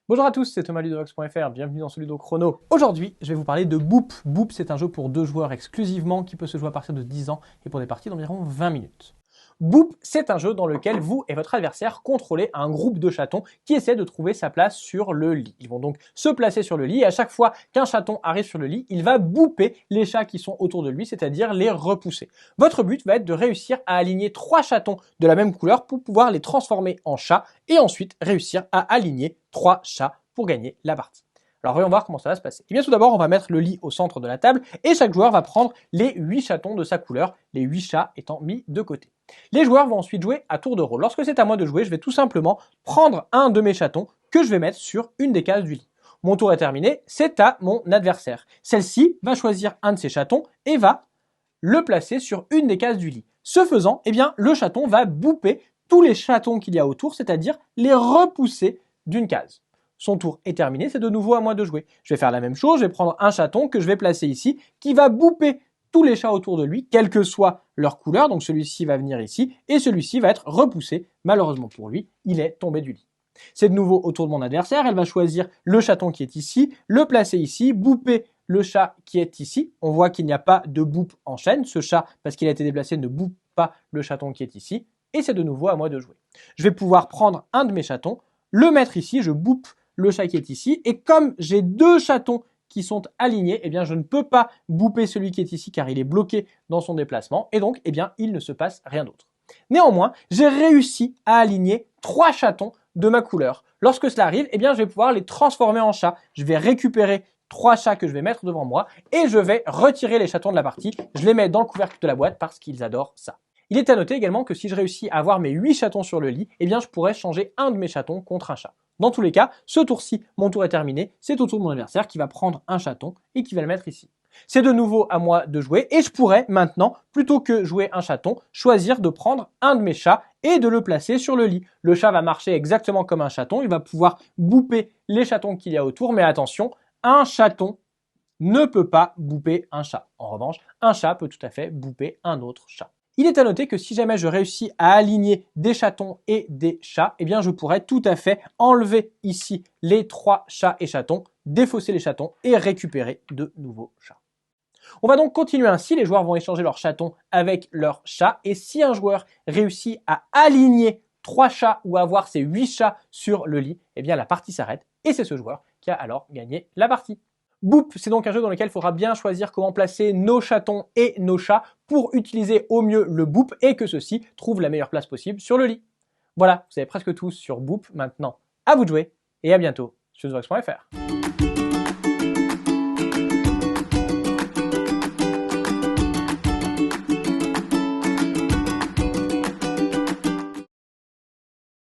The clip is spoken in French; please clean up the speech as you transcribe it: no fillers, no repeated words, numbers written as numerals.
Bonjour à tous, c'est Thomas Ludovox.fr, bienvenue dans ce Ludo Chrono. Aujourd'hui, je vais vous parler de Boop. Boop, c'est un jeu pour 2 joueurs exclusivement qui peut se jouer à partir de 10 ans et pour des parties d'environ 20 minutes. Boop, c'est un jeu dans lequel vous et votre adversaire contrôlez un groupe de chatons qui essaient de trouver sa place sur le lit. Ils vont donc se placer sur le lit et à chaque fois qu'un chaton arrive sur le lit, il va booper les chats qui sont autour de lui, c'est-à-dire les repousser. Votre but va être de réussir à aligner 3 chatons de la même couleur pour pouvoir les transformer en chats et ensuite réussir à aligner 3 chats pour gagner la partie. Alors voyons voir comment ça va se passer. Et bien tout d'abord, on va mettre le lit au centre de la table et chaque joueur va prendre les 8 chatons de sa couleur, les 8 chats étant mis de côté. Les joueurs vont ensuite jouer à tour de rôle. Lorsque c'est à moi de jouer, je vais tout simplement prendre un de mes chatons que je vais mettre sur une des cases du lit. Mon tour est terminé, c'est à mon adversaire. Celle-ci va choisir un de ses chatons et va le placer sur une des cases du lit. Ce faisant, eh bien, le chaton va booper tous les chatons qu'il y a autour, c'est-à-dire les repousser d'une case. Son tour est terminé, c'est de nouveau à moi de jouer. Je vais faire la même chose, je vais prendre un chaton que je vais placer ici, qui va booper tous les chats autour de lui, quelle que soit leur couleur, donc celui-ci va venir ici, et celui-ci va être repoussé. Malheureusement pour lui, il est tombé du lit. C'est de nouveau au tour de mon adversaire, elle va choisir le chaton qui est ici, le placer ici, booper le chat qui est ici. On voit qu'il n'y a pas de boop en chaîne, ce chat, parce qu'il a été déplacé, ne boope pas le chaton qui est ici, et c'est de nouveau à moi de jouer. Je vais pouvoir prendre un de mes chatons, le mettre ici, je boope le chat qui est ici, et comme j'ai 2 chatons qui sont alignés, eh bien je ne peux pas booper celui qui est ici car il est bloqué dans son déplacement, et donc eh bien il ne se passe rien d'autre. Néanmoins, j'ai réussi à aligner 3 chatons de ma couleur. Lorsque cela arrive, eh bien je vais pouvoir les transformer en chats. Je vais récupérer 3 chats que je vais mettre devant moi, et je vais retirer les chatons de la partie. Je les mets dans le couvercle de la boîte parce qu'ils adorent ça. Il est à noter également que si je réussis à avoir mes 8 chatons sur le lit, eh bien je pourrais changer un de mes chatons contre un chat. Dans tous les cas, ce tour-ci, mon tour est terminé, c'est au tour de mon adversaire qui va prendre un chaton et qui va le mettre ici. C'est de nouveau à moi de jouer et je pourrais maintenant, plutôt que jouer un chaton, choisir de prendre un de mes chats et de le placer sur le lit. Le chat va marcher exactement comme un chaton, il va pouvoir booper les chatons qu'il y a autour, mais attention, un chaton ne peut pas booper un chat. En revanche, un chat peut tout à fait booper un autre chat. Il est à noter que si jamais je réussis à aligner des chatons et des chats, eh bien je pourrais tout à fait enlever ici les 3 chats et chatons, défausser les chatons et récupérer de nouveaux chats. On va donc continuer ainsi, les joueurs vont échanger leurs chatons avec leurs chats et si un joueur réussit à aligner 3 chats ou avoir ses 8 chats sur le lit, eh bien la partie s'arrête et c'est ce joueur qui a alors gagné la partie. Boop, c'est donc un jeu dans lequel il faudra bien choisir comment placer nos chatons et nos chats pour utiliser au mieux le boop et que ceux-ci trouvent la meilleure place possible sur le lit. Voilà, vous savez presque tout sur Boop maintenant. À vous de jouer et à bientôt sur Ludovox.fr.